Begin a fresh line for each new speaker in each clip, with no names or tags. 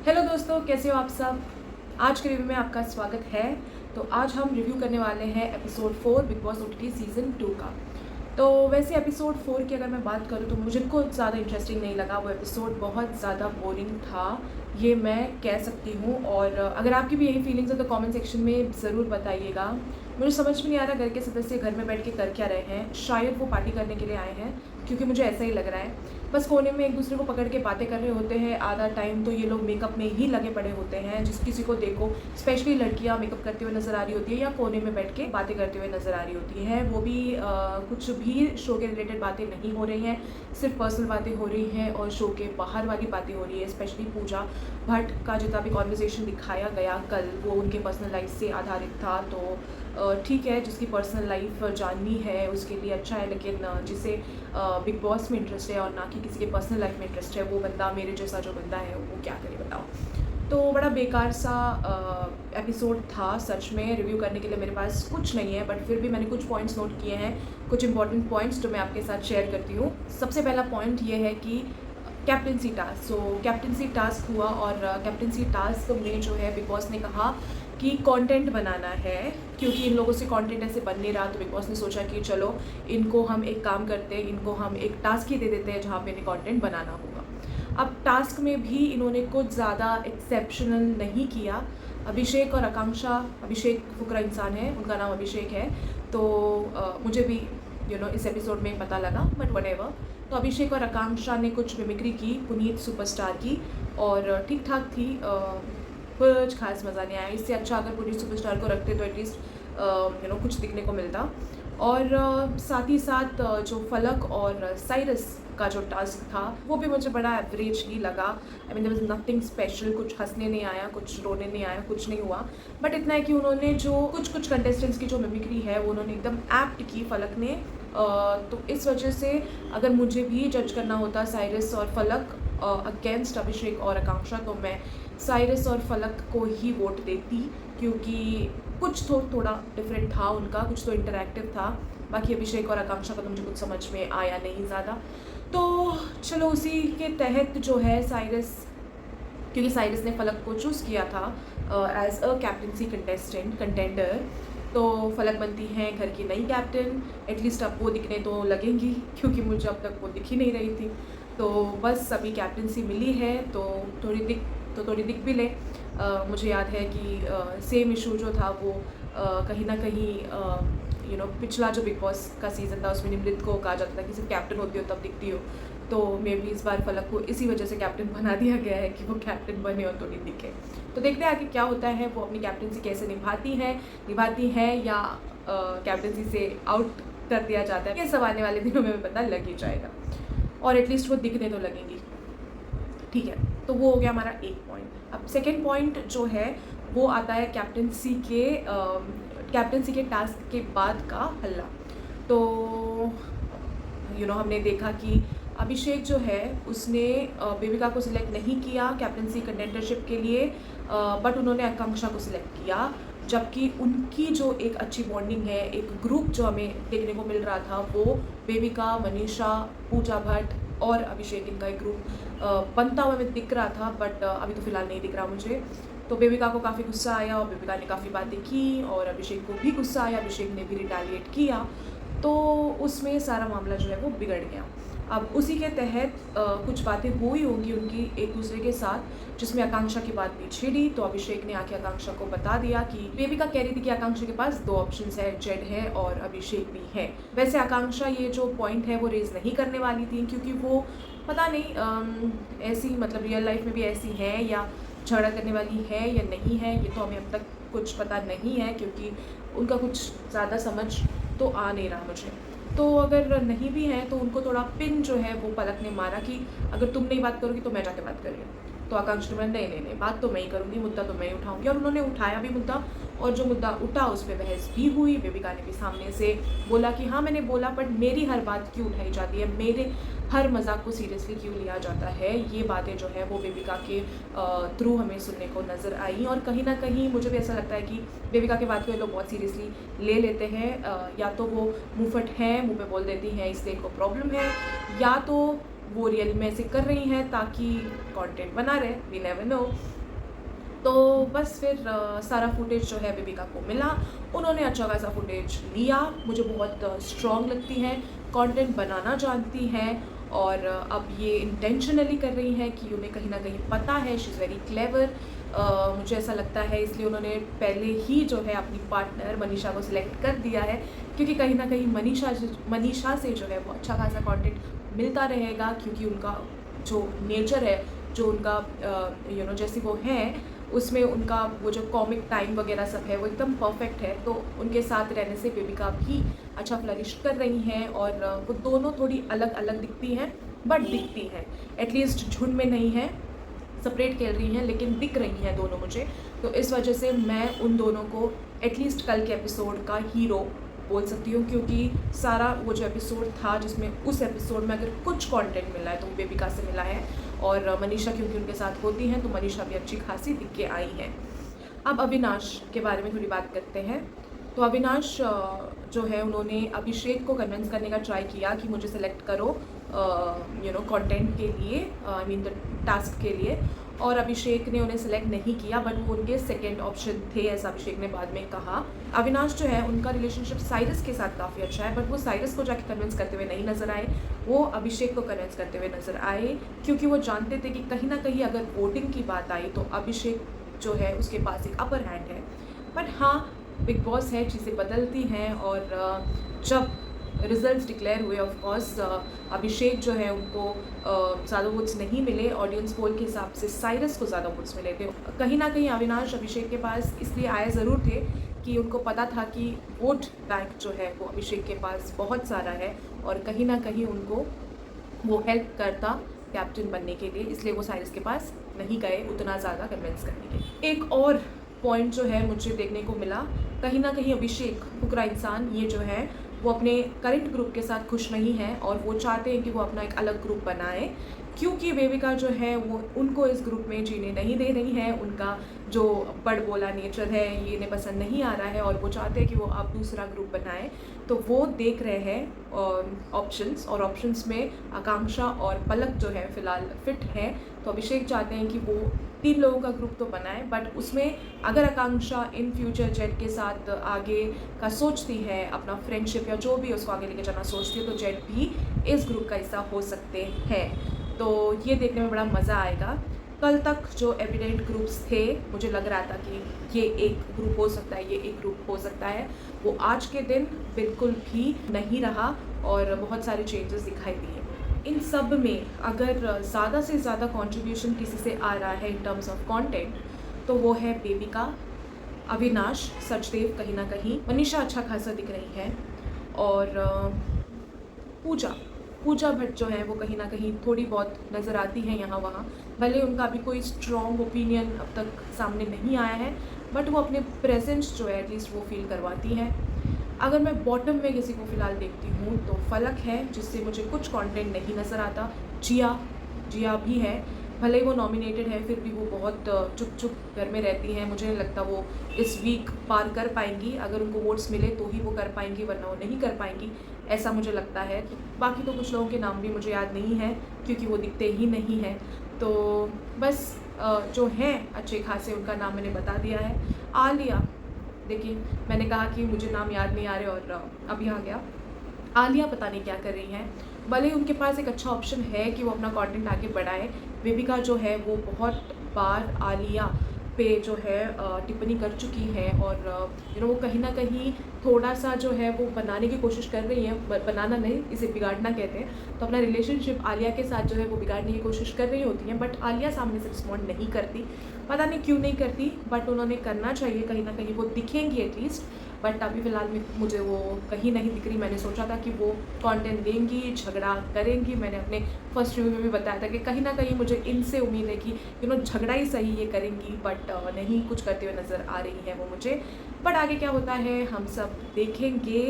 Hello दोस्तों, कैसे हो आप सब। आज के रिव्यू में आपका स्वागत है। तो आज हम रिव्यू करने वाले हैं episode 4 big boss OTT season 2 का। तो वैसे एपिसोड 4 की अगर मैं बात करूँ तो मुझे कुछ ज़्यादा इंटरेस्टिंग नहीं लगा। वो एपिसोड बहुत ज़्यादा बोरिंग था, ये मैं कह सकती हूँ। और अगर आपकी भी यही फीलिंग्स है तो कमेंट सेक्शन में ज़रूर बताइएगा। मुझे समझ में नहीं आ रहा घर के सदस्य घर में बैठ के कर क्या रहे हैं। शायद वो पार्टी करने के लिए आए हैं, क्योंकि मुझे ऐसा ही लग रहा है। बस कोने में एक दूसरे को पकड़ के बातें कर रहे होते हैं। आधा टाइम तो ये लोग मेकअप में ही लगे पड़े होते हैं। जिस किसी को देखो, स्पेशली लड़कियां मेकअप करते हुए नज़र आ रही होती है या कोने में बैठ के बातें करते हुए नज़र आ रही होती हैं। वो भी कुछ भी शो के रिलेटेड बातें नहीं हो रही हैं, सिर्फ पर्सनल बातें हो रही हैं और शो के बाहर वाली बातें हो रही है। स्पेशली पूजा भट्ट का जितना भी कॉन्वर्सेशन दिखाया गया कल, वो उनके पर्सनल लाइफ से आधारित था। तो ठीक है, जिसकी पर्सनल लाइफ जाननी है उसके लिए अच्छा है, लेकिन जिसे बिग बॉस में इंटरेस्ट है और ना कि किसी के पर्सनल लाइफ में इंटरेस्ट है, वो बंदा, मेरे जैसा जो बंदा है, वो क्या करे बताओ। तो बड़ा बेकार सा एपिसोड था सच में। रिव्यू करने के लिए मेरे पास कुछ नहीं है, बट फिर भी मैंने कुछ पॉइंट्स नोट किए हैं, कुछ इंपॉर्टेंट पॉइंट्स जो मैं आपके साथ शेयर करती हूँ। सबसे पहला पॉइंट ये है कि कैप्टनसी टास्क। सो कैप्टनसी टास्क हुआ और कैप्टनसी टास्क में जो है बिग बॉस ने कहा कि कंटेंट बनाना है, क्योंकि इन लोगों से कंटेंट ऐसे बन नहीं रहा। तो बिग बॉस ने सोचा कि चलो इनको हम एक काम करते हैं, इनको हम एक टास्क ही दे देते हैं जहाँ पे इन्हें कंटेंट बनाना होगा। अब टास्क में भी इन्होंने कुछ ज़्यादा एक्सेप्शनल नहीं किया। अभिषेक और आकांक्षा, अभिषेक फुकरा इंसान है, उनका नाम अभिषेक है। तो मुझे भी इस एपिसोड में पता लगा, बट व्हाटएवर। तो अभिषेक और आकांक्षा ने कुछ मिमिक्री की पुनीत सुपरस्टार की और ठीक ठाक थी। कुछ खास मज़ा नहीं आया। इससे अच्छा अगर पुनीत सुपरस्टार को रखते तो एटलीस्ट कुछ दिखने को मिलता। और साथ ही साथ जो फलक और साइरस का जो टास्क था वो भी मुझे बड़ा एवरेज ही लगा। I mean there was nothing special, कुछ हंसने नहीं आया, कुछ रोने नहीं आया, कुछ नहीं हुआ। बट इतना है कि उन्होंने जो कुछ कंटेस्टेंट्स की जो मिमिक्री है वो उन्होंने एकदम एप्ट की, फलक ने। तो इस वजह से अगर मुझे भी जज करना होता साइरस और फलक अगेंस्ट अभिषेक और आकांक्षा, तो मैं साइरस और फलक को ही वोट देती, क्योंकि कुछ तो थोड़ा डिफरेंट था उनका, कुछ तो इंटरैक्टिव था। बाकी अभिषेक और आकांक्षा का तो मुझे कुछ समझ में आया नहीं ज़्यादा। तो चलो उसी के तहत जो है साइरस, क्योंकि साइरस ने फलक को चूज़ किया था एज अ कैप्टनसी कंटेंडर, तो फलक बनती हैं घर की नई कैप्टन। एटलीस्ट अब वो दिखने तो लगेंगी, क्योंकि मुझे अब तक वो दिख ही नहीं रही थी। तो बस अभी कैप्टनसी मिली है तो थोड़ी दिख भी ले। मुझे याद है कि सेम इशू जो था वो कहीं ना कहीं पिछला जो बिग बॉस का सीज़न था उसमें निमृत को कहा जाता था कि सिर्फ कैप्टन होती हो तब दिखती हो। तो मे बी इस बार फलक को इसी वजह से कैप्टन बना दिया गया है कि वो कैप्टन बने और थोड़ी दिखे। तो देखते हैं आगे क्या होता है, वो अपनी कैप्टनसी कैसे निभाती है या कैप्टनसी से आउट कर दिया जाता है। ये सब आने वाले दिनों में पता लग ही जाएगा, और एटलीस्ट वो दिखने तो लगेंगी। ठीक है, तो वो हो गया हमारा एक पॉइंट। अब सेकेंड पॉइंट जो है वो आता है कैप्टनसी के टास्क के बाद का हल्ला। तो हमने देखा कि अभिषेक जो है उसने बेबिका को सिलेक्ट नहीं किया कैप्टनसी कंटेंडरशिप के लिए, बट उन्होंने आकांक्षा को सिलेक्ट किया। जबकि उनकी जो एक अच्छी बॉन्डिंग है, एक ग्रुप जो हमें देखने को मिल रहा था, वो बेबिका, मनीषा, पूजा भट्ट और अभिषेक, इनका एक ग्रुप बनता हुआ हमें दिख रहा था। बट अभी तो फ़िलहाल नहीं दिख रहा मुझे। तो बेबिका को काफ़ी गुस्सा आया और बेबिका ने काफ़ी बातें की और अभिषेक को भी गुस्सा आया, अभिषेक ने भी रिटेलिएट किया। तो उसमें सारा मामला जो है वो बिगड़ गया। अब उसी के तहत कुछ बातें हुई होंगी उनकी एक दूसरे के साथ, जिसमें आकांक्षा की बात भी छिड़ी। तो अभिषेक ने आके आकांक्षा को बता दिया कि बेबिका कह रही थी कि आकांक्षा के पास दो ऑप्शंस है, जेड है और अभिषेक भी है। वैसे आकांक्षा ये जो पॉइंट है वो रेज नहीं करने वाली थी, क्योंकि वो पता नहीं ऐसी, मतलब रियल लाइफ में भी ऐसी है या झगड़ा करने वाली है या नहीं है, ये तो हमें अब तक कुछ पता नहीं है, क्योंकि उनका कुछ ज़्यादा समझ तो आ नहीं रहा मुझे। तो अगर नहीं भी हैं तो उनको थोड़ा पिन जो है वो पलक ने मारा कि अगर तुम नहीं बात करोगी तो मैं जाके बात करूँगी। तो आकांक्षा ने बोला नहीं, बात तो मैं ही करूँगी, मुद्दा तो मैं ही उठाऊँगी। और उन्होंने उठाया भी मुद्दा, और जो मुद्दा उठा उस पर बहस भी हुई। बेबिका ने भी सामने से बोला कि हाँ मैंने बोला, बट मेरी हर बात क्यों उठाई जाती है, मेरे हर मजाक को सीरियसली क्यों लिया जाता है। ये बातें जो है वो बेबिका के थ्रू हमें सुनने को नज़र आई। और कहीं ना कहीं मुझे भी ऐसा लगता है कि बेबिका की बात को ये लोग बहुत सीरियसली ले लेते हैं। या तो वो मुँहफट हैं, मुँह पे बोल देती हैं इसलिए इनको प्रॉब्लम है, या तो वो रियली में ऐसे कर रही हैं ताकि कंटेंट बना रहे, वी नेवर नो। तो बस फिर सारा फुटेज जो है बेबिका को मिला, उन्होंने अच्छा खासा फुटेज लिया। मुझे बहुत स्ट्रॉन्ग लगती हैं, कंटेंट बनाना जानती हैं और अब ये इंटेंशनली कर रही हैं कि उन्हें कहीं ना कहीं पता है, शी इज़ वेरी क्लेवर। मुझे ऐसा लगता है इसलिए उन्होंने पहले ही जो है अपनी पार्टनर मनीषा को सिलेक्ट कर दिया है, क्योंकि कहीं ना कहीं मनीषा से जो है वो अच्छा खासा कंटेंट मिलता रहेगा, क्योंकि उनका जो नेचर है, जो उनका जैसी वो हैं, उसमें उनका वो जो कॉमिक टाइम वगैरह सब है वो एकदम परफेक्ट है। तो उनके साथ रहने से बेबिका भी अच्छा फ्लरिश कर रही हैं और वो दोनों थोड़ी अलग अलग दिखती हैं, बट दिखती हैं, एटलीस्ट झुंड में नहीं है, सेपरेट खेल रही हैं, लेकिन दिख रही हैं दोनों मुझे। तो इस वजह से मैं उन दोनों को एटलीस्ट कल के एपिसोड का हीरो बोल सकती हूँ, क्योंकि सारा वो जो एपिसोड था जिसमें उस एपिसोड में अगर कुछ कंटेंट मिला है तो वो बेबिका से मिला है, और मनीषा क्योंकि उनके साथ होती हैं तो मनीषा भी अच्छी खासी दिख के आई हैं। अब अविनाश के बारे में थोड़ी बात करते हैं। तो अविनाश जो है उन्होंने अभिषेक को कन्विंस करने का ट्राई किया कि मुझे सेलेक्ट करो कंटेंट के लिए, आई मीन द टास्क के लिए, और अभिषेक ने उन्हें सेलेक्ट नहीं किया, बट वो उनके सेकंड ऑप्शन थे, ऐसा अभिषेक ने बाद में कहा। अविनाश जो है उनका रिलेशनशिप साइरस के साथ काफ़ी अच्छा है, बट वो साइरस को जाके कन्विंस करते हुए नहीं नज़र आए, वो अभिषेक को कन्विंस करते हुए नज़र आए, क्योंकि वो जानते थे कि कहीं ना कहीं अगर वोटिंग की बात आई तो अभिषेक जो है उसके पास एक अपर हैंड है। बट हाँ, बिग बॉस है, चीज़ें बदलती हैं, और जब रिजल्ट्स डिक्लेयर हुए, ऑफ कोर्स अभिषेक जो है उनको ज़्यादा वोट्स नहीं मिले, ऑडियंस पोल के हिसाब से साइरस को ज़्यादा वोट्स मिले थे। कहीं ना कहीं अविनाश अभिषेक के पास इसलिए आए ज़रूर थे कि उनको पता था कि वोट बैंक जो है वो अभिषेक के पास बहुत सारा है, और कहीं ना कहीं उनको वो हेल्प करता कैप्टन बनने के लिए, इसलिए वो साइरस के पास नहीं गए उतना ज़्यादा कन्विंस करने के लिए। एक और पॉइंट जो है मुझे देखने को मिला, कहीं ना कहीं अभिषेक फुकरा इंसान ये जो है वो अपने करंट ग्रुप के साथ खुश नहीं है, और वो चाहते हैं कि वो अपना एक अलग ग्रुप बनाए, क्योंकि बेबिका जो है वो उनको इस ग्रुप में जीने नहीं दे रही है। उनका जो बड़बोला नेचर है ये इन्हें पसंद नहीं आ रहा है, और वो चाहते हैं कि वो अब दूसरा ग्रुप बनाए। तो वो देख रहे हैं ऑप्शंस, और ऑप्शंस में आकांक्षा और पलक जो है फ़िलहाल फिट है। तो अभिषेक चाहते हैं कि वो 3 लोगों का ग्रुप तो बनाए, बट उसमें अगर आकांक्षा इन फ्यूचर जेड के साथ आगे का सोचती है, अपना फ्रेंडशिप या जो भी उसको आगे लेके जाना सोचती है, तो जेड भी इस ग्रुप का हिस्सा हो सकते हैं। तो ये देखने में बड़ा मज़ा आएगा। कल तक जो एविडेंट ग्रुप्स थे, मुझे लग रहा था कि ये एक ग्रुप हो सकता है, ये एक ग्रुप हो सकता है, वो आज के दिन बिल्कुल भी नहीं रहा, और बहुत सारे चेंजेस दिखाई दिए। इन सब में अगर ज़्यादा से ज़्यादा कंट्रीब्यूशन किसी से आ रहा है इन टर्म्स ऑफ कंटेंट, तो वो है बेबिका, अविनाश, सचदेव, कहीं ना कहीं मनीषा अच्छा खासा दिख रही है, और पूजा भट्ट जो है वो कहीं ना कहीं थोड़ी बहुत नज़र आती है यहाँ वहाँ। भले उनका भी कोई स्ट्रॉन्ग ओपिनियन अब तक सामने नहीं आया है, बट वो अपने प्रेजेंस जो है एटलीस्ट वो फील करवाती है। अगर मैं बॉटम में किसी को फ़िलहाल देखती हूँ तो फलक है, जिससे मुझे कुछ कंटेंट नहीं नज़र आता। जिया भी है, भले ही वो नॉमिनेटेड है, फिर भी वो बहुत चुप घर में रहती हैं। मुझे नहीं लगता वो इस वीक पार कर पाएंगी, अगर उनको वोट्स मिले तो ही वो कर पाएंगी, वरना वो नहीं कर पाएंगी, ऐसा मुझे लगता है। बाकी तो कुछ लोगों के नाम भी मुझे याद नहीं है, क्योंकि वो दिखते ही नहीं हैं। तो बस जो हैं अच्छे खासे उनका नाम मैंने बता दिया है। आलिया, देखिए मैंने कहा कि मुझे नाम याद नहीं आ रहे, और अभी आ गया। आलिया पता नहीं क्या कर रही हैं, भले उनके पास एक अच्छा ऑप्शन है कि वो अपना कंटेंट आगे बढ़ाए। बेबिका जो है वो बहुत बार आलिया पे जो है टिप्पणी कर चुकी है, और वो कहीं ना कहीं थोड़ा सा जो है वो बनाने की कोशिश कर रही है, बनाना नहीं, इसे बिगाड़ना कहते हैं। तो अपना रिलेशनशिप आलिया के साथ जो है वो बिगाड़ने की कोशिश कर रही होती हैं, बट आलिया सामने से रिस्पॉन्ड नहीं करती, पता नहीं क्यों नहीं करती, बट उन्होंने करना चाहिए, कहीं ना कहीं वो दिखेंगी एटलीस्ट। बट अभी फ़िलहाल में मुझे वो कहीं नहीं दिख रही। मैंने सोचा था कि वो कंटेंट देंगी, झगड़ा करेंगी, मैंने अपने फर्स्ट रिव्यू में भी बताया था कि कहीं ना कहीं मुझे इनसे उम्मीद है कि झगड़ा ही सही ये करेंगी, बट नहीं कुछ करते हुए नज़र आ रही है वो मुझे। बट आगे क्या होता है हम सब देखेंगे।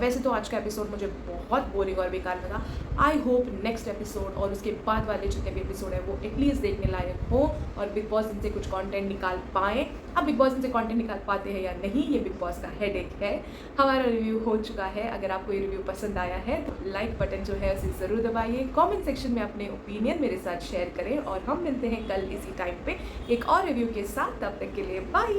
वैसे तो आज का एपिसोड मुझे बहुत बोरिंग और बेकार लगा। आई होप नेक्स्ट एपिसोड और उसके बाद वाले जितने भी एपिसोड है वो एटलीस्ट देखने लायक हो और बिग बॉस इनसे कुछ कंटेंट निकाल पाएँ। अब बिग बॉस इनसे कंटेंट निकाल पाते हैं या नहीं, ये बिग बॉस का हेडेक है। हमारा रिव्यू हो चुका है। अगर आपको ये रिव्यू पसंद आया है तो लाइक बटन जो है उसे ज़रूर दबाइए। कमेंट सेक्शन में अपने ओपिनियन मेरे साथ शेयर करें और हम मिलते हैं कल इसी टाइम पे एक और रिव्यू के साथ। तब तक के लिए बाय।